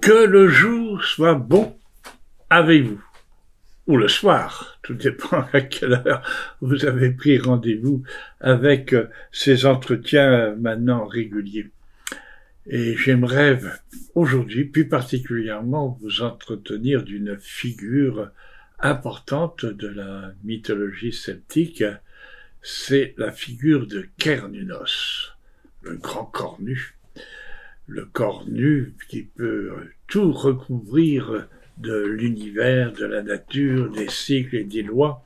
Que le jour soit bon avec vous, ou le soir, tout dépend à quelle heure vous avez pris rendez-vous avec ces entretiens maintenant réguliers. Et j'aimerais aujourd'hui, plus particulièrement, vous entretenir d'une figure importante de la mythologie celtique, c'est la figure de Cernunnos, le grand cornu. Le cornu qui peut tout recouvrir de l'univers, de la nature, des cycles et des lois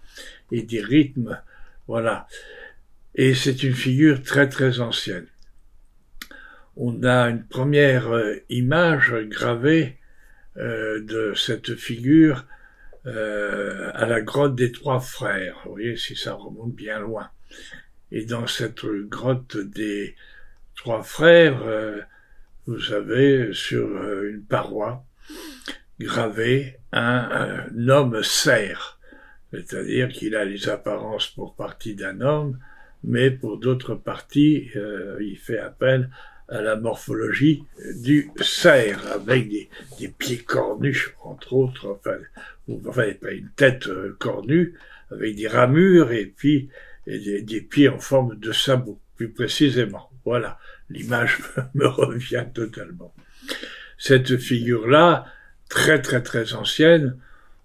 et des rythmes, voilà. Et c'est une figure très très ancienne. On a une première image gravée de cette figure à la grotte des Trois Frères. Vous voyez, si ça remonte bien loin. Et dans cette grotte des Trois Frères, vous avez sur une paroi gravé un homme cerf, c'est-à-dire qu'il a les apparences pour partie d'un homme, mais pour d'autres parties, il fait appel à la morphologie du cerf, avec des pieds cornus, entre autres, enfin pas une tête cornue, avec des ramures et puis des pieds en forme de sabot, plus précisément. Voilà, l'image me revient totalement. Cette figure-là, très très très ancienne,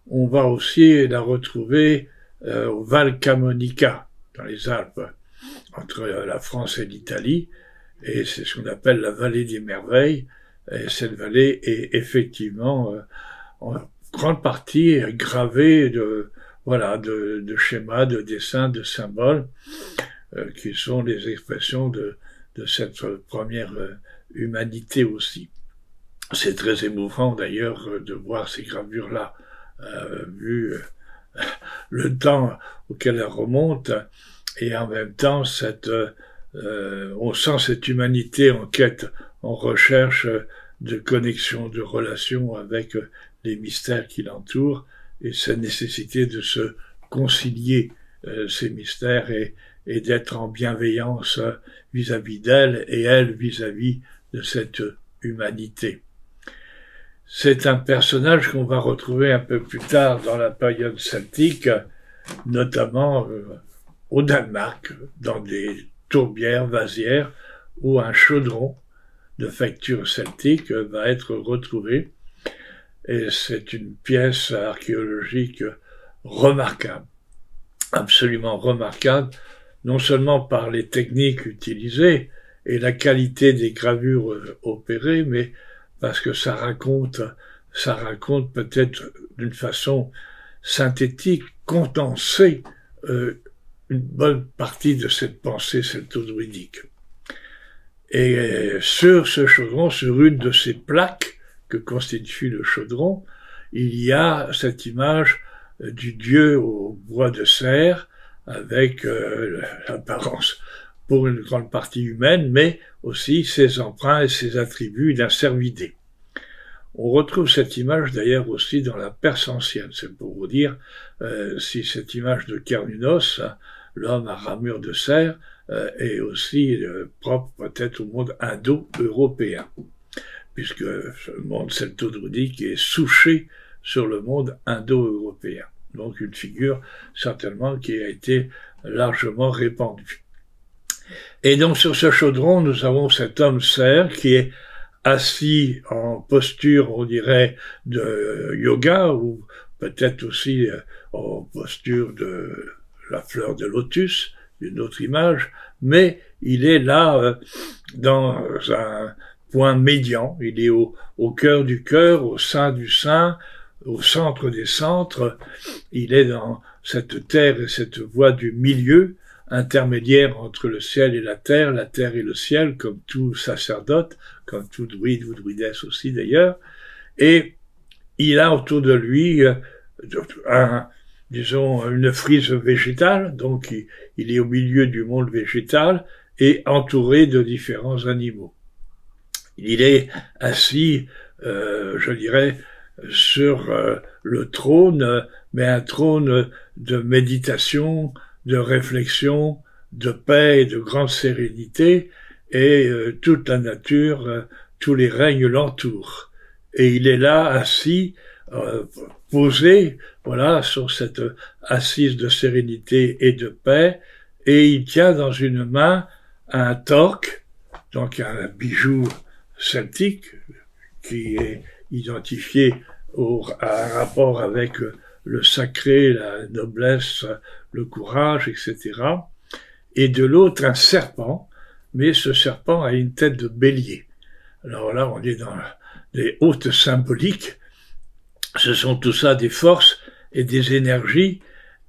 on va aussi la retrouver au Val Camonica, dans les Alpes, entre la France et l'Italie, et c'est ce qu'on appelle la vallée des merveilles. Et cette vallée est effectivement en grande partie gravée de schémas, de dessins, de symboles, qui sont les expressions de cette première humanité aussi. C'est très émouvant d'ailleurs de voir ces gravures-là, vu le temps auquel elles remontent, et en même temps on sent cette humanité en quête, en recherche de connexion, de relation avec les mystères qui l'entourent, et cette nécessité de se concilier ces mystères et d'être en bienveillance vis-à-vis d'elle et elle vis-à-vis de cette humanité. C'est un personnage qu'on va retrouver un peu plus tard dans la période celtique, notamment au Danemark, dans des tourbières, vasières, où un chaudron de facture celtique va être retrouvé. Et c'est une pièce archéologique remarquable, absolument remarquable, non seulement par les techniques utilisées et la qualité des gravures opérées, mais parce que ça raconte peut-être d'une façon synthétique, condensée, une bonne partie de cette pensée celto-druidique. Et sur ce chaudron, sur une de ces plaques que constitue le chaudron, il y a cette image du dieu au bois de cerf, avec l'apparence pour une grande partie humaine, mais aussi ses emprunts et ses attributs d'un cervidé. On retrouve cette image d'ailleurs aussi dans la Perse ancienne. C'est pour vous dire si cette image de Cernunnos, l'homme à ramure de cerf, est aussi propre peut-être au monde indo-européen, puisque ce monde celto-druidique est souché sur le monde indo-européen. Donc une figure certainement qui a été largement répandue. Et donc sur ce chaudron, nous avons cet homme cerf qui est assis en posture, on dirait, de yoga, ou peut-être aussi en posture de la fleur de lotus, une autre image, mais il est là dans un point médian, il est au cœur du cœur, au sein du sein, au centre des centres, il est dans cette terre et cette voie du milieu, intermédiaire entre le ciel et la terre et le ciel, comme tout sacerdote, comme tout druide ou druidesse aussi d'ailleurs, et il a autour de lui une frise végétale, donc il est au milieu du monde végétal et entouré de différents animaux. Il est assis, je dirais, sur le trône, mais un trône de méditation, de réflexion, de paix et de grande sérénité, et toute la nature, tous les règnes l'entourent. et il est là assis, posé, voilà, sur cette assise de sérénité et de paix, et il tient dans une main un torque, donc un bijou celtique qui est identifié à un rapport avec le sacré, la noblesse, le courage, etc. Et de l'autre, un serpent, mais ce serpent a une tête de bélier. Alors là, on est dans les hautes symboliques. Ce sont tout ça des forces et des énergies,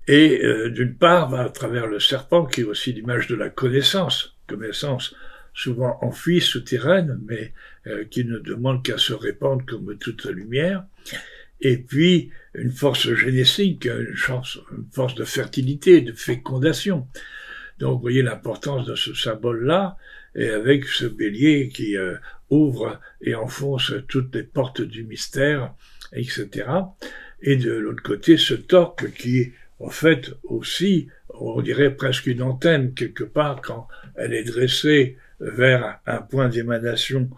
et d'une part, à travers le serpent, qui est aussi l'image de la connaissance souvent enfuie, souterraine, mais qui ne demande qu'à se répandre comme toute lumière, et puis une force génésique, une force de fertilité, de fécondation. Donc vous voyez l'importance de ce symbole-là, et avec ce bélier qui ouvre et enfonce toutes les portes du mystère, etc. Et de l'autre côté, ce torque qui est en fait aussi, on dirait presque une antenne quelque part quand elle est dressée vers un point d'émanation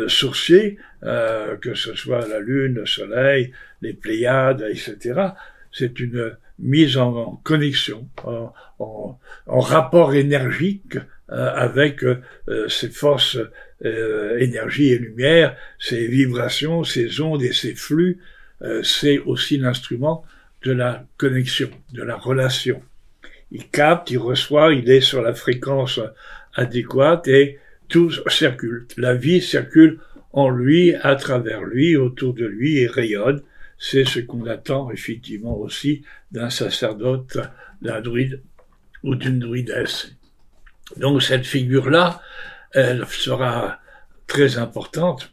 sourcier, que ce soit la Lune, le Soleil, les Pléiades, etc. C'est une mise en connexion, en rapport énergique avec ces forces énergie et lumière, ces vibrations, ces ondes et ces flux. C'est aussi l'instrument de la connexion, de la relation. Il capte, il reçoit, il est sur la fréquence adéquate et tout circule. La vie circule en lui, à travers lui, autour de lui et rayonne. C'est ce qu'on attend effectivement aussi d'un sacerdote, d'un druide ou d'une druidesse. Donc cette figure-là, elle sera très importante,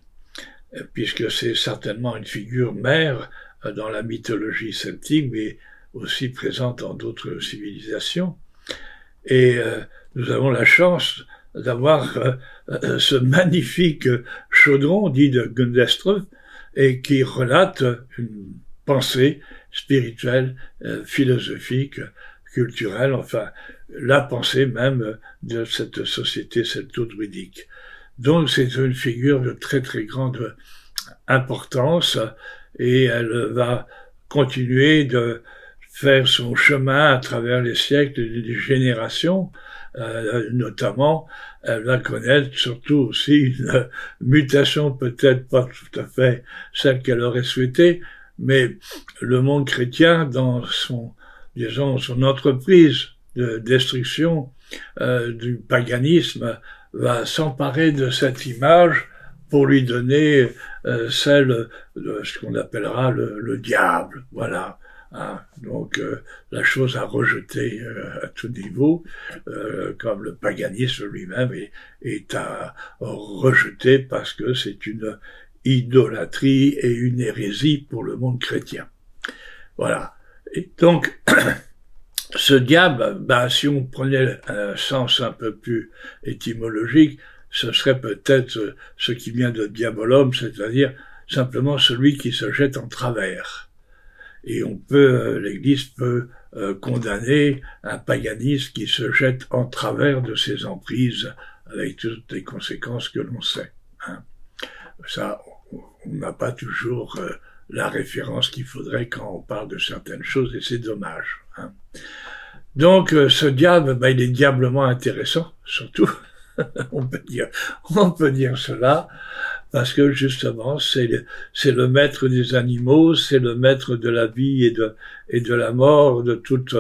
puisque c'est certainement une figure mère dans la mythologie celtique, mais aussi présente dans d'autres civilisations. Et nous avons la chance d'avoir ce magnifique chaudron dit de Gundestre, et qui relate une pensée spirituelle, philosophique, culturelle, enfin la pensée même de cette société celto-druidique. Donc c'est une figure de très très grande importance, et elle va continuer de faire son chemin à travers les siècles et les générations. Notamment, elle va connaître surtout aussi une mutation, peut-être pas tout à fait celle qu'elle aurait souhaité, mais le monde chrétien, dans son entreprise de destruction du paganisme, va s'emparer de cette image pour lui donner celle de ce qu'on appellera le diable, voilà. Hein, donc la chose à rejeter à tout niveau, comme le paganisme lui-même est à rejeter parce que c'est une idolâtrie et une hérésie pour le monde chrétien. Voilà. Et donc ce diable, si on prenait un sens un peu plus étymologique, ce serait peut-être ce qui vient de diabolum, c'est-à-dire simplement celui qui se jette en travers. Et l'Église peut condamner un paganiste qui se jette en travers de ses emprises, avec toutes les conséquences que l'on sait. Hein. Ça, on n'a pas toujours la référence qu'il faudrait quand on parle de certaines choses, et c'est dommage. Hein. Donc, ce diable, il est diablement intéressant, surtout, on peut dire cela, parce que justement, c'est le maître des animaux, c'est le maître de la vie et de la mort, de toute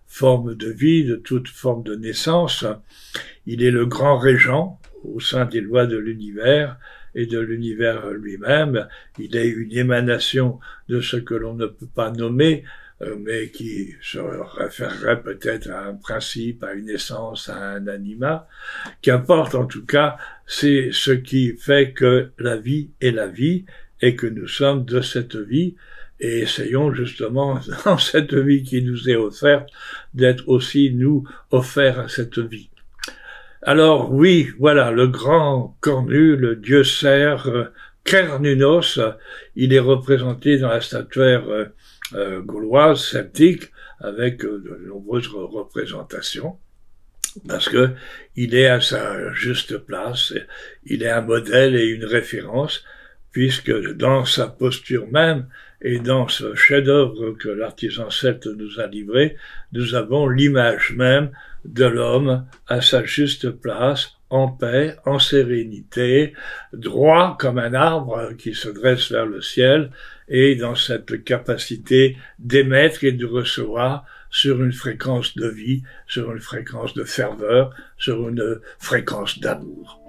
forme de vie, de toute forme de naissance. Il est le grand régent au sein des lois de l'univers et de l'univers lui-même. Il est une émanation de ce que l'on ne peut pas nommer, mais qui se référerait peut-être à un principe, à une essence, à un anima. Qu'importe, en tout cas, c'est ce qui fait que la vie est la vie et que nous sommes de cette vie, et essayons justement, dans cette vie qui nous est offerte, d'être aussi, nous, offerts à cette vie. Alors oui, voilà, le grand cornu, le dieu cerf, Cernunnos, il est représenté dans la statuaire gauloise, celtique, avec de nombreuses représentations, parce que il est à sa juste place, il est un modèle et une référence, puisque dans sa posture même et dans ce chef-d'œuvre que l'artisan celte nous a livré, nous avons l'image même de l'homme à sa juste place, en paix, en sérénité, droit comme un arbre qui se dresse vers le ciel, et dans cette capacité d'émettre et de recevoir sur une fréquence de vie, sur une fréquence de ferveur, sur une fréquence d'amour.